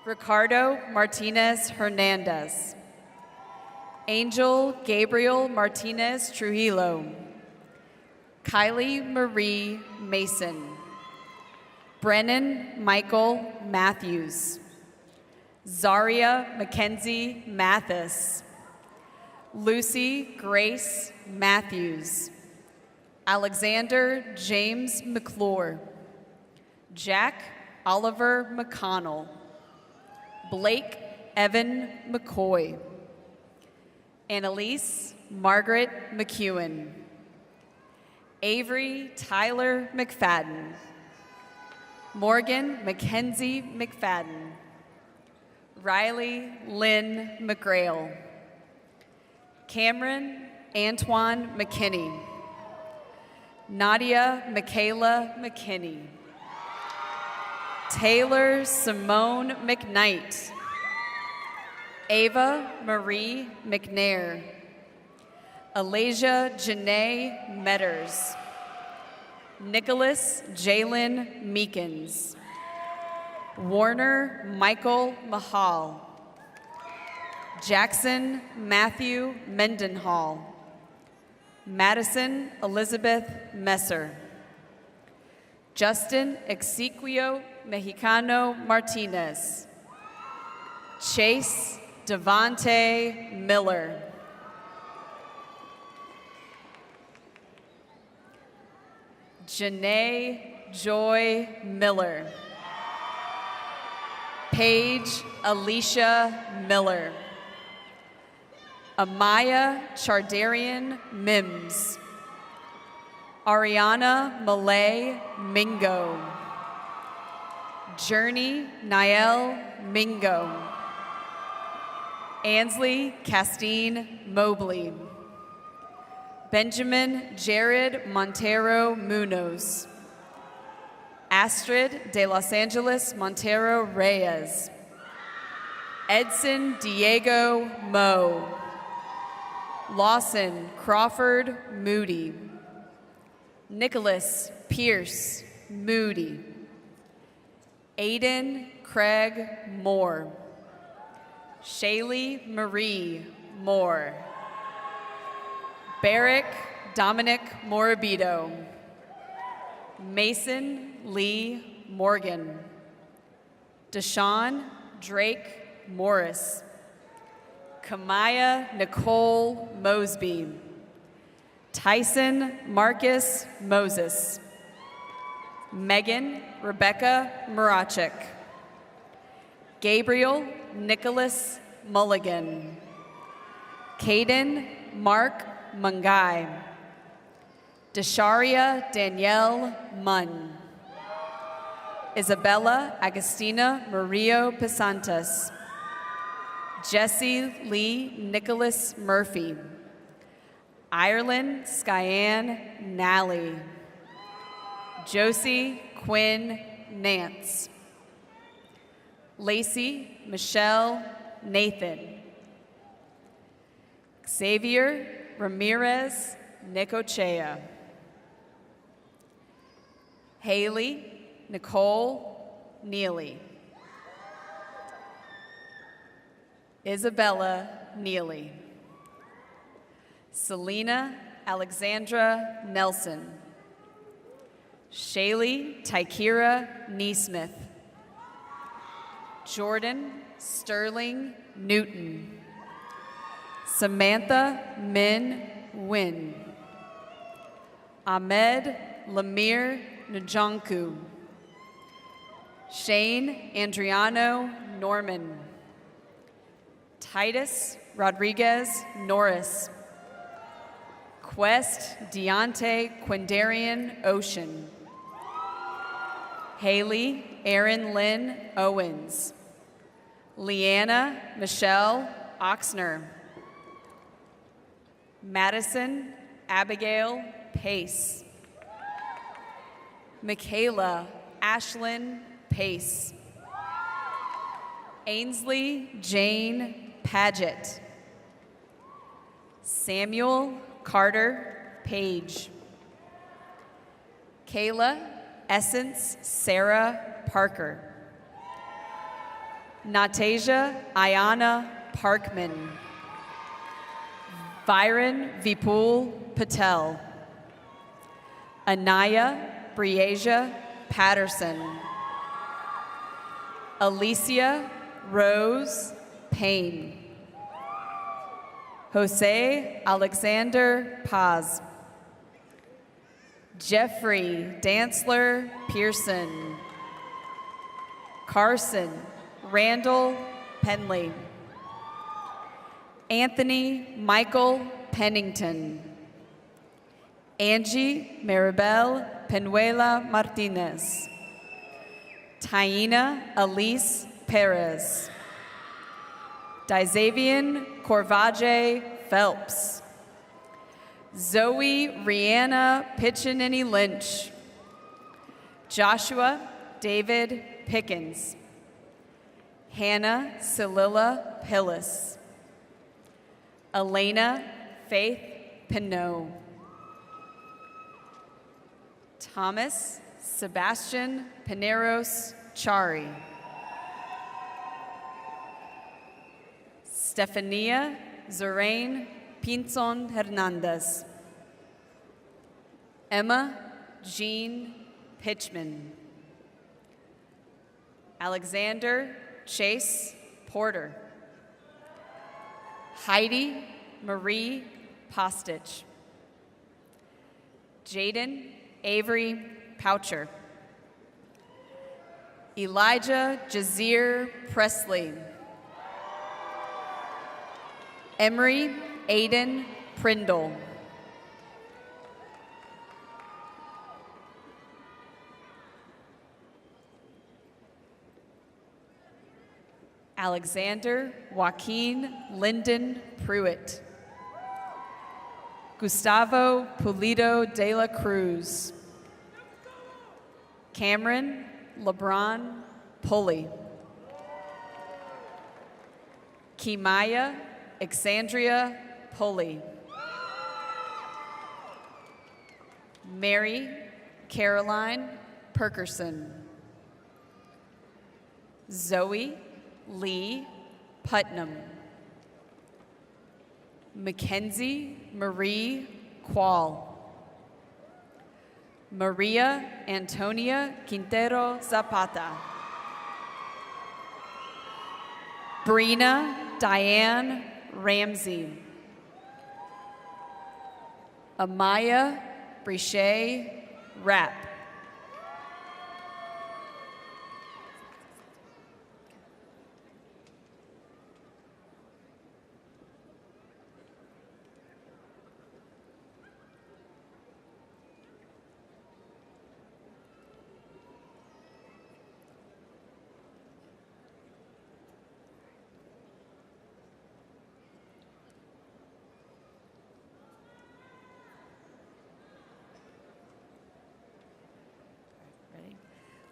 Ricardo Martinez Hernandez. Angel Gabriel Martinez Trujillo. Kylie Marie Mason. Brennan Michael Matthews. Zaria Mackenzie Mathis. Lucy Grace Matthews, Alexander James McClure, Jack Oliver McConnell, Blake Evan McCoy, Annalise Margaret McEwen, Avery Tyler McFadden, Morgan Mackenzie McFadden, Riley Lynn McGrail, Cameron Antoine McKinney, Nadia Michaela McKinney, Taylor Simone McKnight, Ava Marie McNair, Alasia Janae Metters, Nicholas Jalen Meekins, Warner Michael Mahal, Jackson Matthew Mendenhall, Madison Elizabeth Messer, Justin Exequio Mexicano Martinez, Chase Devontae Miller, Janae Joy Miller, Paige Alicia Miller, Amaya Chardarian Mims, Ariana Malay Mingo, Journey Niel Mingo, Ansley Castine Mobley, Benjamin Jared Montero Munoz, Astrid de Los Angeles Montero Reyes, Edson Diego Moe, Lawson Crawford Moody, Nicholas Pierce Moody, Aiden Craig Moore, Shaylee Marie Moore, Barrick Dominic Morabito, Mason Lee Morgan, Deshaun Drake Morris, Kamaya Nicole Mosby, Tyson Marcus Moses, Megan Rebecca Murachik, Gabriel Nicholas Mulligan, Caden Mark Mungai, Desharia Danielle Munn, Isabella Agustina Murillo Pesantes, Jesse Lee Nicholas Murphy, Ireland Skyanne Nally, Josie Quinn Nance, Lacey Michelle Nathan, Xavier Ramirez Nicochea, Haley Nicole Neely, Isabella Neely, Selena Alexandra Nelson, Shaylee Tykira Neesmith, Jordan Sterling Newton, Samantha Min Win, Ahmed Lamir Njonku, Shane Andriano Norman, Titus Rodriguez Norris, Quest Deontay Quindarian Ocean, Haley Erin Lynn Owens, Leanna Michelle Oxner, Madison Abigail Pace, Michaela Ashlyn Pace, Ainsley Jane Paget, Samuel Carter Page, Kayla Essence Sarah Parker, Natasia Ayana Parkman, Viren Vipul Patel, Anaya Briasia Patterson, Alicia Rose Payne, Jose Alexander Paz. Jeffrey Dantzler Pearson. Carson Randall Penley. Anthony Michael Pennington. Angie Maribel Penuela Martinez. Taina Elise Perez. Dizavian Corvaje Phelps. Zoe Rihanna Piccinini Lynch. Joshua David Pickens. Hannah Celilla Pillis. Elena Faith Pinot. Thomas Sebastian Pineros Chari. Stefania Zorain Pinzon Hernandez. Emma Jean Pitchman. Alexander Chase Porter. Heidi Marie Postich. Jaden Avery Poucher. Elijah Jazir Presley. Emery Aiden Prindle. Alexander Joaquin Linden Pruitt. Gustavo Pulido de la Cruz. Cameron LeBron Pulley. Kimaya Alexandria Pulley. Mary Caroline Perkerson. Zoe Lee Putnam. Mackenzie Marie Quall. Maria Antonia Quintero Zapata. Brina Diane Ramsey. Amaya Brichet Rapp.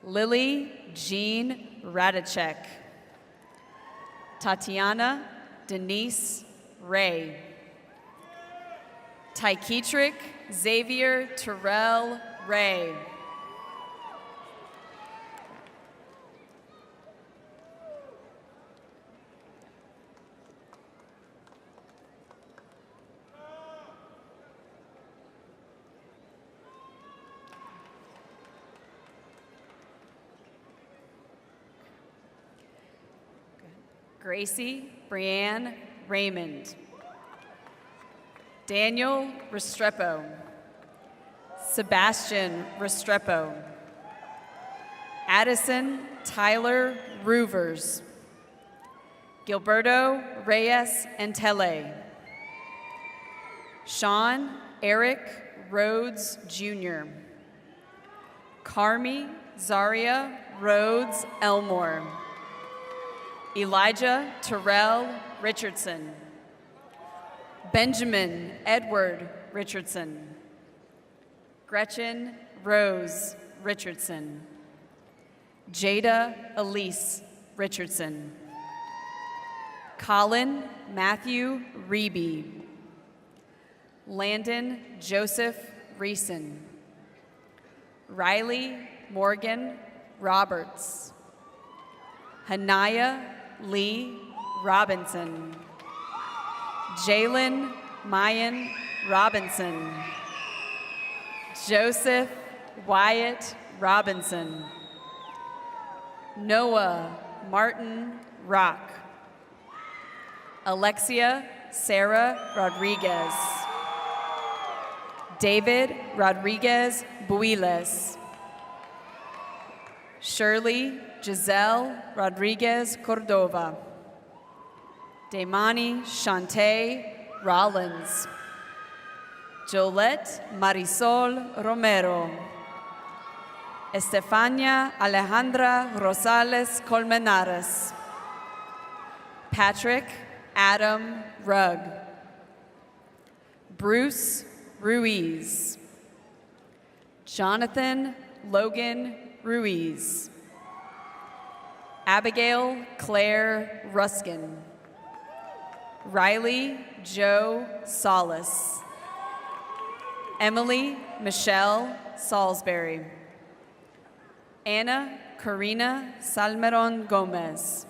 Lily Jean Radicek. Tatiana Denise Ray. Tyketrick Xavier Terrell Ray. Gracie Brianne Raymond. Daniel Restrepo. Sebastian Restrepo. Addison Tyler Roovers. Gilberto Reyes Entele. Sean Eric Rhodes Jr. Carmi Zaria Rhodes Elmore. Elijah Terrell Richardson. Benjamin Edward Richardson. Gretchen Rose Richardson. Jada Elise Richardson. Colin Matthew Reeby. Landon Joseph Reeson. Riley Morgan Roberts. Hanaya Lee Robinson. Jalen Mayan Robinson. Joseph Wyatt Robinson. Noah Martin Rock. Alexia Sarah Rodriguez. David Rodriguez Builes. Shirley Giselle Rodriguez Cordova. Damani Shante Rollins. Jolette Marisol Romero. Estefania Alejandra Rosales Colmenares. Patrick Adam Rugg. Bruce Ruiz. Jonathan Logan Ruiz. Abigail Claire Ruskin. Riley Joe Solis. Emily Michelle Salisbury. Anna Karina Salmeron Gomez.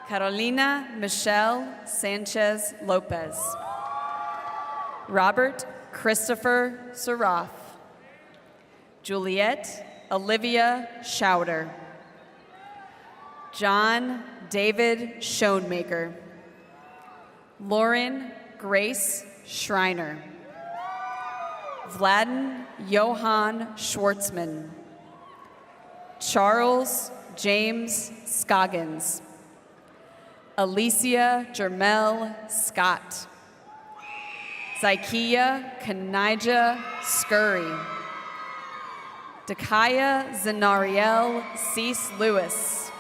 Carolina Michelle Sanchez Lopez. Robert Christopher Saraf. Juliet Olivia Schauder. John David Schoenmaker. Lauren Grace Schreiner. Vladden Johann Schwartzman. Charles James Scoggins. Alicia Jermel Scott. Zykia Kanija Scurry. Dakaya Zenariel Cease Lewis.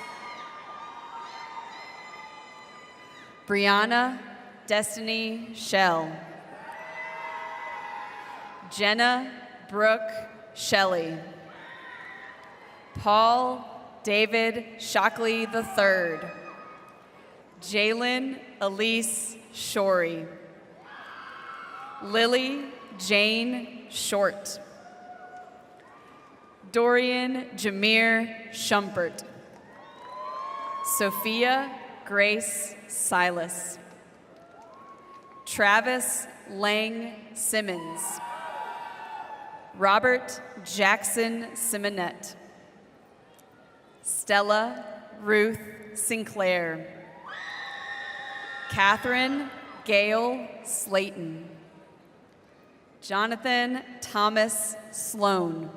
Brianna Destiny Shell. Jenna Brooke Shelley. Paul David Shockley III. Jalen Elise Shorey. Lily Jane Short. Dorian Jameer Shumpert. Sophia Grace Silas. Travis Lang Simmons. Robert Jackson Simonette. Stella Ruth Sinclair. Catherine Gail Slayton. Jonathan Thomas Sloan.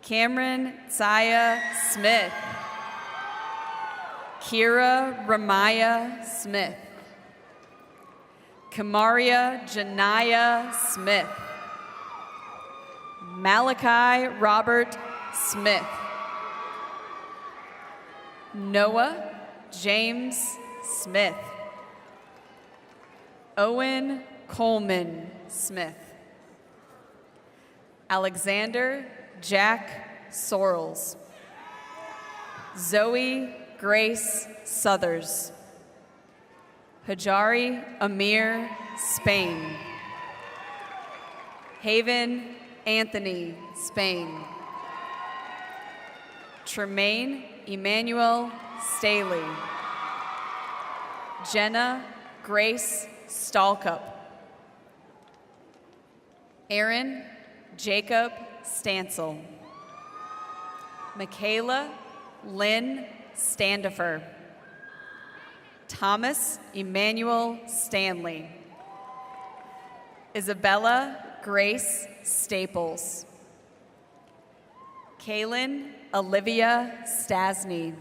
Cameron Zaya Smith. Kira Ramaya Smith. Kamaria Janaya Smith. Malachi Robert Smith. Noah James Smith. Owen Coleman Smith. Alexander Jack Sorrells. Zoe Grace Southers. Hajari Amir Spain. Haven Anthony Spain. Tremaine Emmanuel Staley. Jenna Grace Stalkup. Aaron Jacob Stansel. Michaela Lynn Standifer. Thomas Emmanuel Stanley. Isabella Grace Staples. Kaylin Olivia Stasny.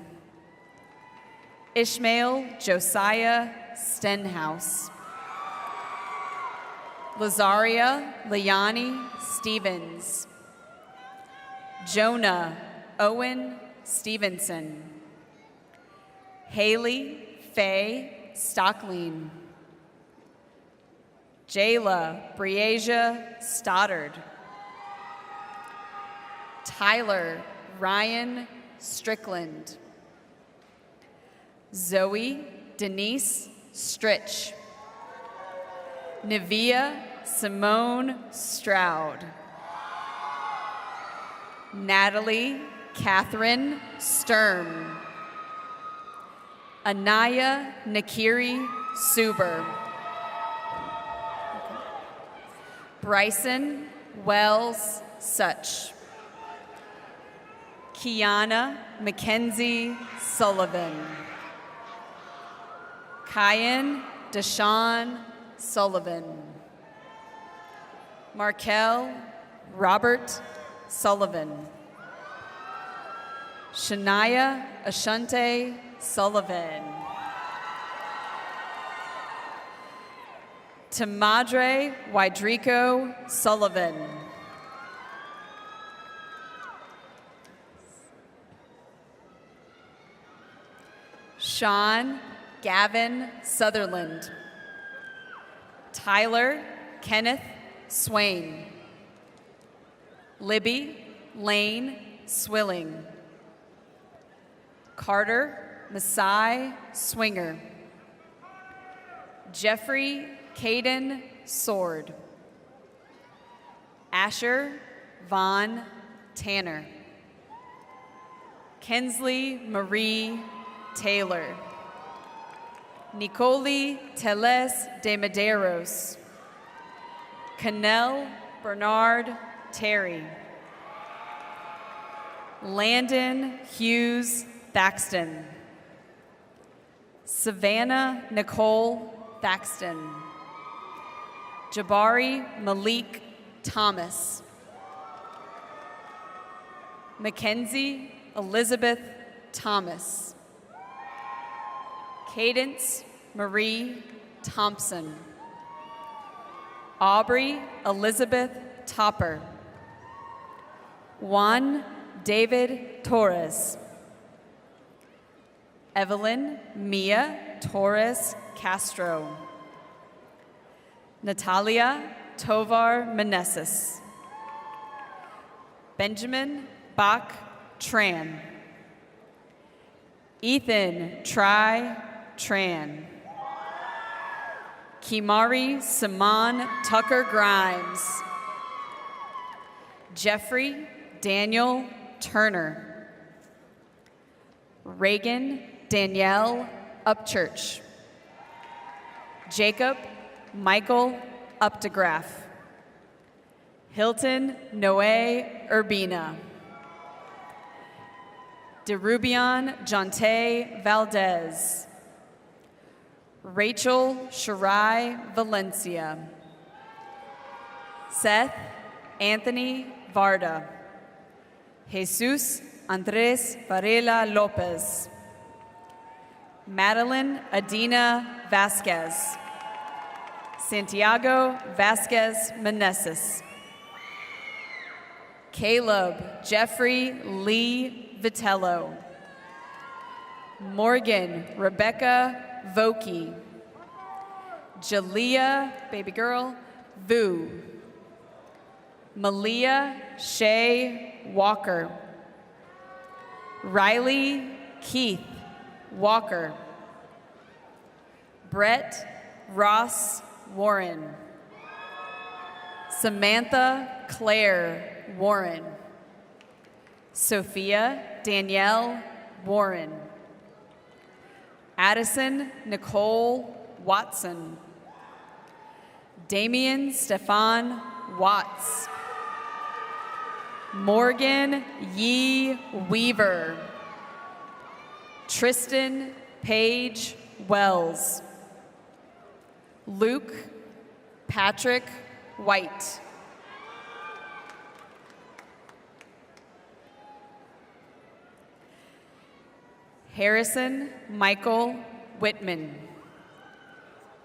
Ishmael Josiah Stenhouse. Lazaria Liani Stevens. Jonah Owen Stevenson. Haley Faye Stocklein. Jayla Briasia Stoddard. Tyler Ryan Strickland. Zoe Denise Stritch. Nevia Simone Stroud. Natalie Catherine Stern. Anaya Nakiri Suber. Bryson Wells Such. Kiana Mackenzie Sullivan. Kyan Deshaun Sullivan. Markel Robert Sullivan. Shania Ashante Sullivan. Tamadre Widrico Sullivan. Sean Gavin Sutherland. Tyler Kenneth Swain. Libby Lane Swilling. Carter Masai Swinger. Jeffrey Caden Sword. Asher Vaughn Tanner. Kensley Marie Taylor. Nicole Teles de Medeiros. Canel Bernard Terry. Landon Hughes Thaxton. Savannah Nicole Thaxton. Jabari Malik Thomas. Mackenzie Elizabeth Thomas. Cadence Marie Thompson. Aubrey Elizabeth Topper. Juan David Torres. Evelyn Mia Torres Castro. Natalia Tovar Meneses. Benjamin Bach Tran. Ethan Tri Tran. Kimari Saman Tucker Grimes. Jeffrey Daniel Turner. Reagan Danielle Upchurch. Jacob Michael Updegraff. Hilton Noe Urbina. DeRubion Jonte Valdez. Rachel Shirai Valencia. Seth Anthony Varda. Jesus Andres Varela Lopez. Madeline Adina Vasquez. Santiago Vasquez Meneses. Caleb Jeffrey Lee Vitello. Morgan Rebecca Voki. Jalea, baby girl, Vu. Malia Shea Walker. Riley Keith Walker. Brett Ross Warren. Samantha Claire Warren. Sophia Danielle Warren. Addison Nicole Watson. Damian Stefan Watts. Morgan Yee Weaver. Tristan Page Wells. Luke Patrick White. Harrison Michael Whitman.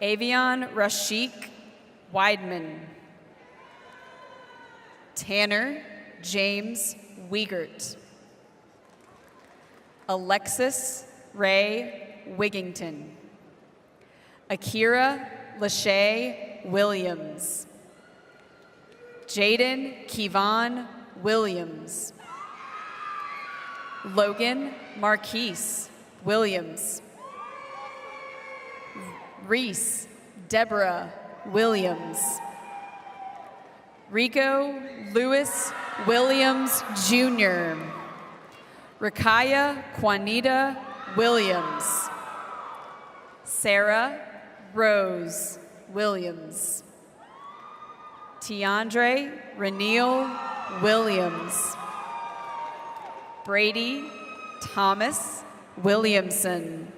Avion Rashik Weidman. Tanner James Wiegert. Alexis Ray Wigington. Akira Lachey Williams. Jaden Kevon Williams. Logan Marquise Williams. Reese Deborah Williams. Rico Lewis Williams Jr. Rakaya Juanita Williams. Sarah Rose Williams. Tiandre Reneel Williams. Brady Thomas Williamson.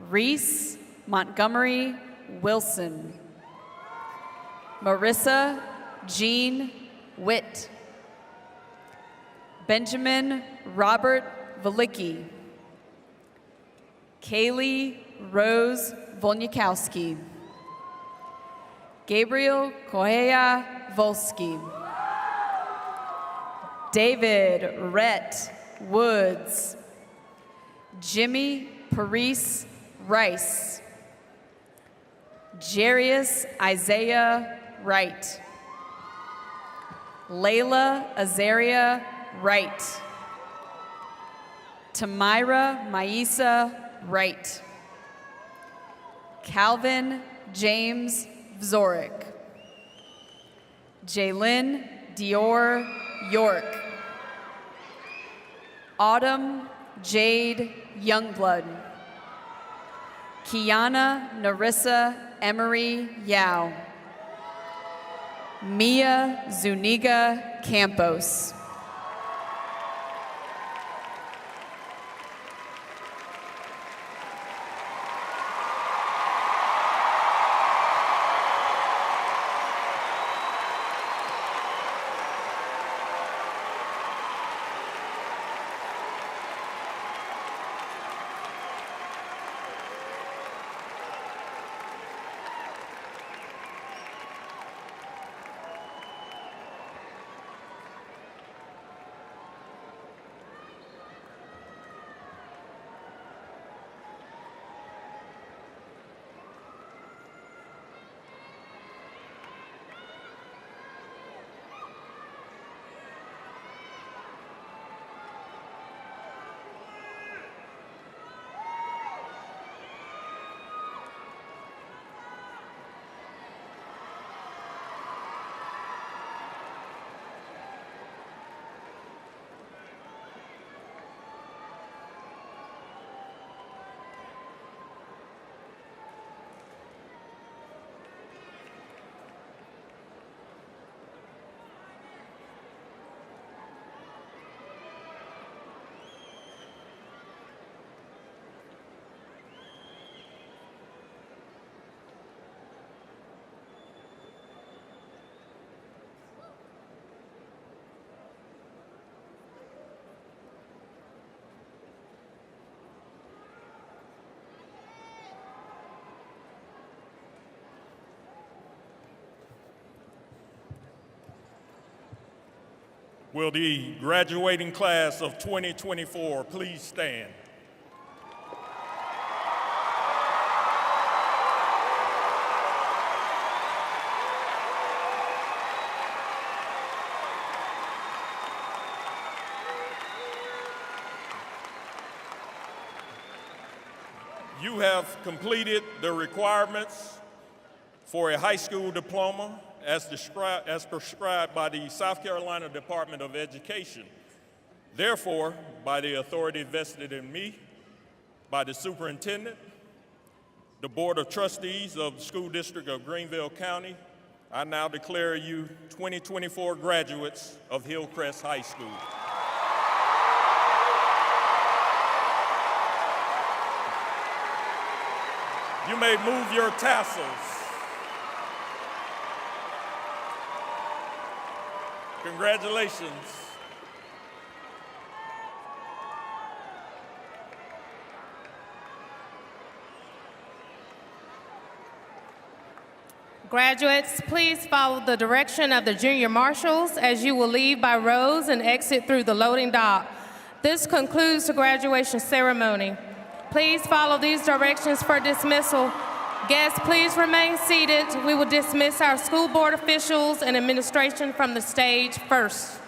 Reese Montgomery Wilson. Marissa Jean Witt. Benjamin Robert Velicki. Kaylee Rose Volnikowski. Gabriel Correa Volsky. David Rhett Woods. Jimmy Parise Rice. Jarius Isaiah Wright. Layla Azaria Wright. Tamira Maisa Wright. Calvin James Vzorek. Jaylyn Dior York. Autumn Jade Youngblood. Kiana Narissa Emery Yao. Mia Zuniga Campos. Will the graduating class of 2024 please stand? You have completed the requirements for a high school diploma as prescribed by the South Carolina Department of Education. Therefore, by the authority vested in me, by the superintendent, the Board of Trustees of the School District of Greenville County, I now declare you 2024 graduates of Hillcrest High School. You may move your tassels. Congratulations. Graduates, please follow the direction of the junior marshals as you will leave by rows and exit through the loading dock. This concludes the graduation ceremony. Please follow these directions for dismissal. Guests, please remain seated. We will dismiss our school board officials and administration from the stage first.